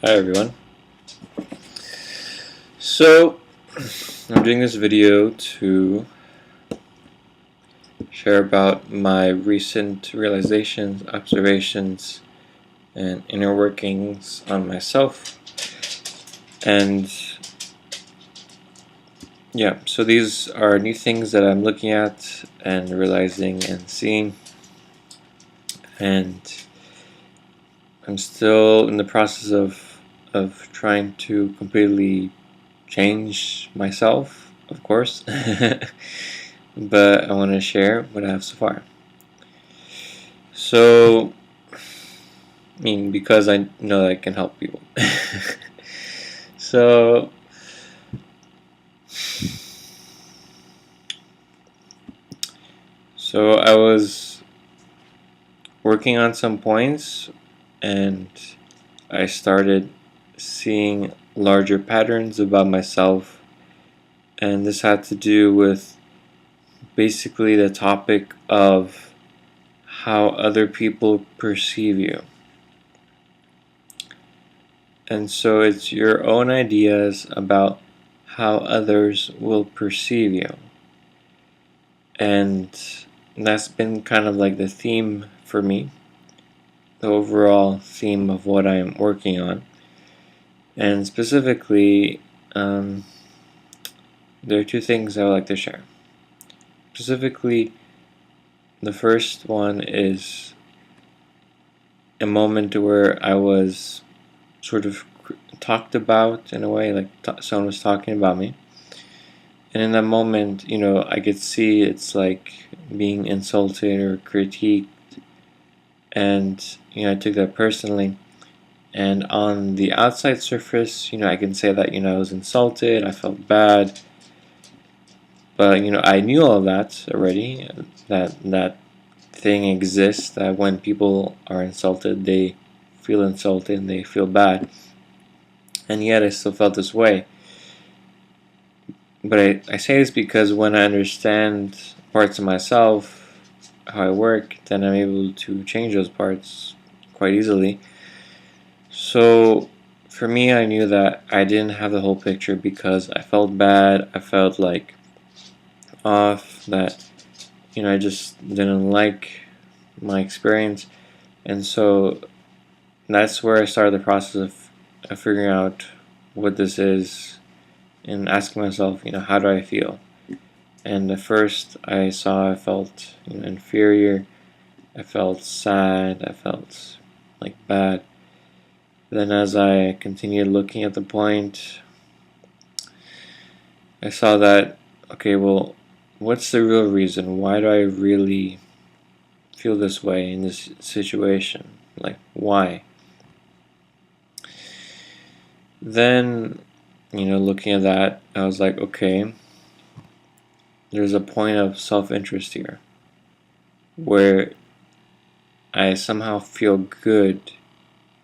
Hi everyone. So I'm doing this video to share about my recent realizations, observations, and inner workings on myself. And yeah, so these are new things that I'm looking at and realizing and seeing. And I'm still in the process of trying to completely change myself, of course. But I want to share what I have so far. So, I mean, because I know that I can help people. so, so I was working on some points, and I started seeing larger patterns about myself, and this had to do with basically the topic of how other people perceive you. And so it's your own ideas about how others will perceive you. And that's been kind of like the theme for me, the overall theme of what I'm working on. And specifically, there are two things I would like to share. Specifically, the first one is a moment where I was sort of talked about in a way, like someone was talking about me. And in that moment, I could see it's like being insulted or critiqued. And, I took that personally. And on the outside surface, I can say that, I was insulted, I felt bad. But, I knew all of that already, that thing exists, that when people are insulted, they feel insulted and they feel bad. And yet I still felt this way. But I say this because when I understand parts of myself, how I work, then I'm able to change those parts quite easily. So for me, I knew that I didn't have the whole picture because I felt bad, I felt like off, that I just didn't like my experience. And so that's where I started the process of figuring out what this is and asking myself, how do I feel? And at first I felt inferior, I felt sad, I felt like bad. Then as I continued looking at the point, I saw that, okay, well, what's the real reason? Why do I really feel this way in this situation? Like, why? Then, looking at that, I was like, okay, there's a point of self-interest here where I somehow feel good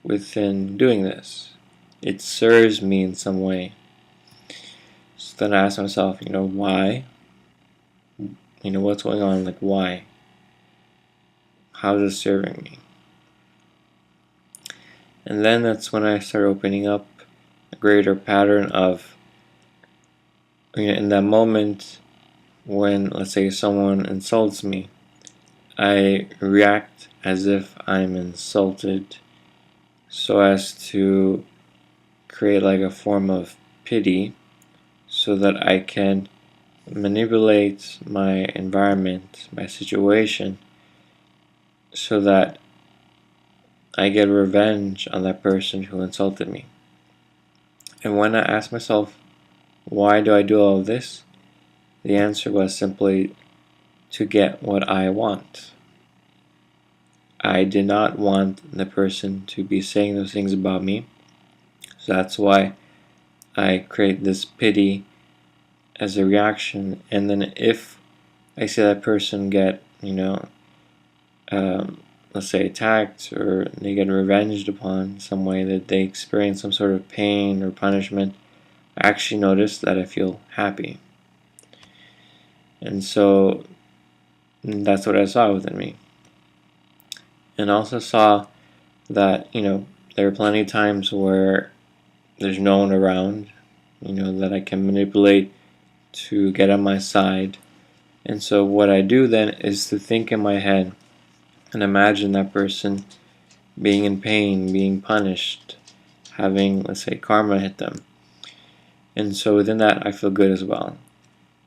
within doing this. It serves me in some way. So then I asked myself, why? What's going on? Like, why? How is this serving me? And then that's when I started opening up a greater pattern of, in that moment when, let's say, someone insults me, I react as if I'm insulted so as to create like a form of pity so that I can manipulate my environment, my situation, so that I get revenge on that person who insulted me. And when I asked myself, why do I do all of this? The answer was simply to get what I want. I did not want the person to be saying those things about me, so that's why I create this pity as a reaction. And then if I see that person get, let's say attacked, or they get revenged upon some way, that they experience some sort of pain or punishment, I actually notice that I feel happy. And so that's what I saw within me. And also saw that, there are plenty of times where there's no one around, that I can manipulate to get on my side. And so what I do then is to think in my head and imagine that person being in pain, being punished, having, let's say, karma hit them. And so within that, I feel good as well.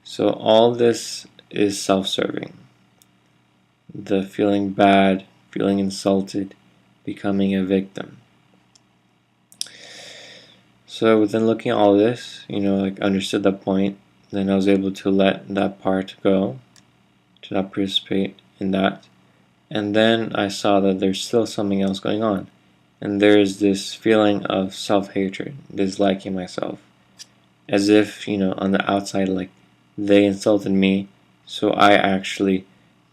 So all this is self-serving. The feeling bad, feeling insulted, becoming a victim. So within looking at all this, like understood that point, then I was able to let that part go, to not participate in that. And then I saw that there's still something else going on. And there's this feeling of self-hatred, disliking myself. As if, on the outside, like, they insulted me, so I actually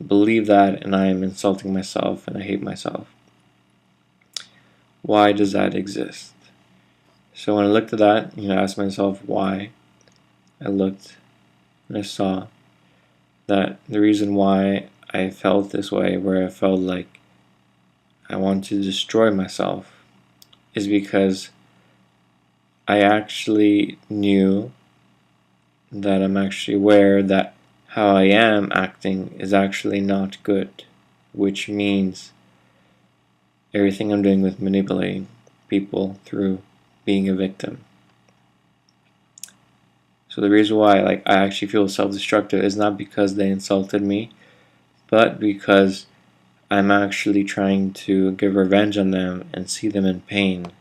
believe that and I am insulting myself and I hate myself. Why does that exist? So when I looked at that, I asked myself why. I looked and I saw that the reason why I felt this way, where I felt like I want to destroy myself, is because I actually knew that I'm actually aware that how I am acting is actually not good, which means everything I'm doing with manipulating people through being a victim. So the reason why I actually feel self-destructive is not because they insulted me, but because I'm actually trying to give revenge on them and see them in pain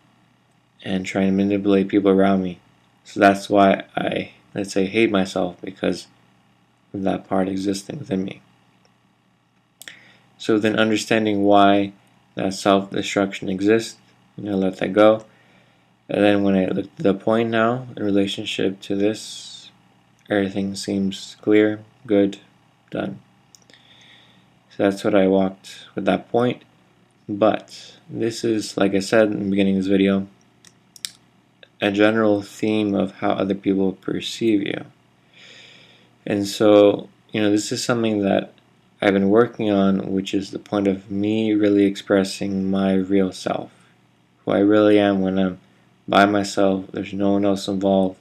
and trying to manipulate people around me. So that's why I, let's say, hate myself, because of that part existing within me. So then understanding why that self-destruction exists, let that go. And then when I look at the point now in relationship to this, everything seems clear, good, done. So that's what I walked with that point. But this is, like I said in the beginning of this video, a general theme of how other people perceive you. And so, this is something that I've been working on, which is the point of me really expressing my real self, who I really am when I'm by myself, there's no one else involved.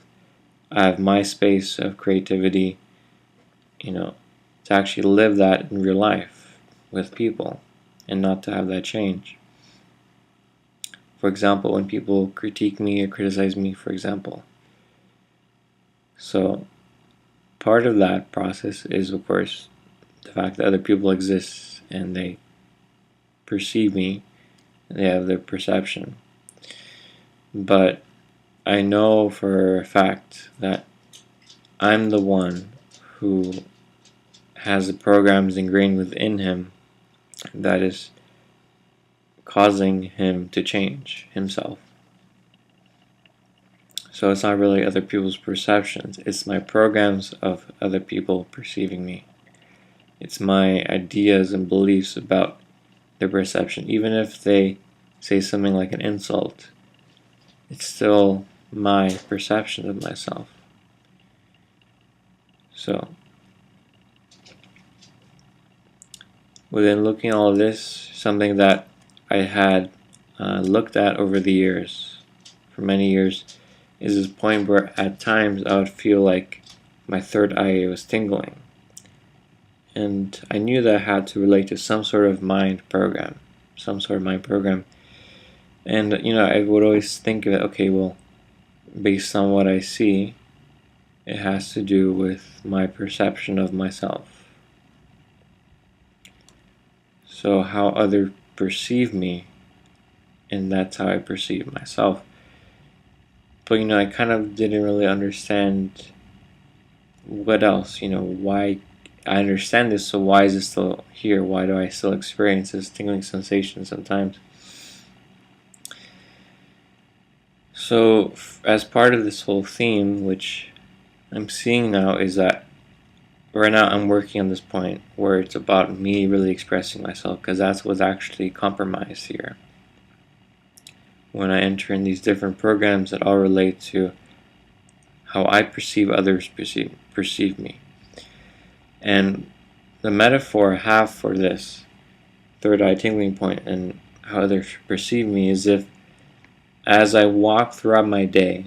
I have my space of creativity, to actually live that in real life with people and not to have that change. For example, when people critique me or criticize me, for example. So part of that process is, of course, the fact that other people exist and they perceive me and they have their perception. But I know for a fact that I'm the one who has the programs ingrained within him that is causing him to change himself. So it's not really other people's perceptions, it's my programs of other people perceiving me. It's my ideas and beliefs about their perception. Even if they say something like an insult, it's still my perception of myself. So within looking at all of this, something that I had looked at over the years, for many years, is this point where at times I would feel like my third eye was tingling. And I knew that I had to relate to some sort of mind program. And, I would always think of it, okay, well, based on what I see, it has to do with my perception of myself. So how others perceive me, and that's how I perceive myself. But, I kind of didn't really understand what else, why I understand this, so why is it still here? Why do I still experience this tingling sensation sometimes? So, as part of this whole theme, which I'm seeing now, is that right now I'm working on this point where it's about me really expressing myself, because that's what's actually compromised here. When I enter in these different programs that all relate to how I perceive others perceive me. And the metaphor I have for this third eye tingling point and how others perceive me is if as I walk throughout my day,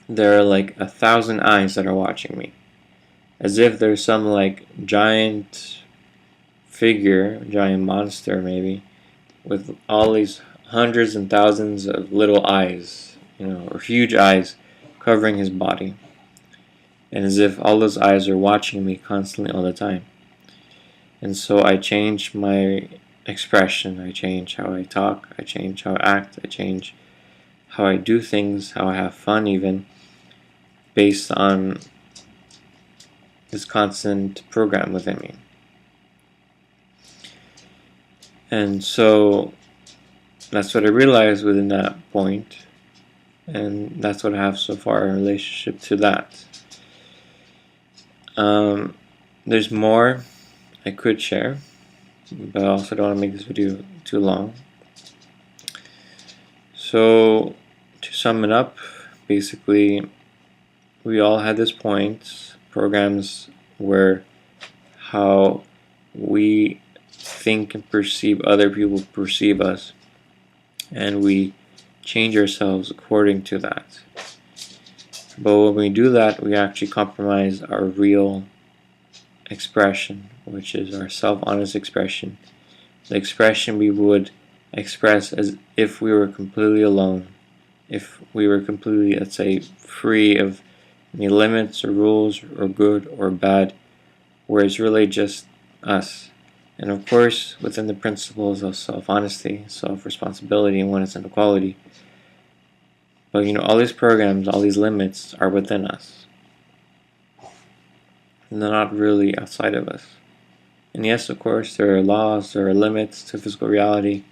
there are like 1,000 eyes that are watching me, as if there's some like giant figure, giant monster maybe, with all these hundreds and thousands of little eyes, or huge eyes covering his body. And as if all those eyes are watching me constantly all the time. And so I change my expression, I change how I talk, I change how I act, I change how I do things, how I have fun even, based on this constant program within me. And so that's what I realized within that point, and that's what I have so far in relationship to that. There's more I could share, but I also don't want to make this video too long. So to sum it up, basically we all had this point, programs where how we think and perceive other people perceive us, and we change ourselves according to that. But when we do that, we actually compromise our real expression, which is our self-honest expression, the expression we would express as if we were completely alone, if we were completely, let's say, free of any limits or rules or good or bad, where it's really just us. And of course, within the principles of self-honesty, self-responsibility, and oneness and equality. But all these programs, all these limits are within us. And they're not really outside of us. And yes, of course, there are laws, there are limits to physical reality,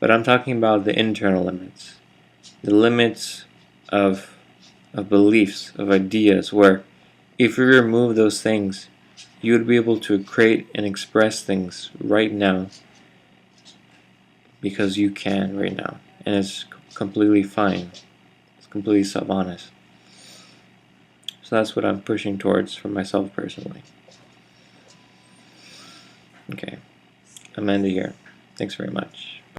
but I'm talking about the internal limits. The limits of beliefs, of ideas, where if you remove those things, you would be able to create and express things right now, because you can right now. And it's completely fine. It's completely self-honest. So that's what I'm pushing towards for myself personally. Okay, I'm ending here. Thanks very much.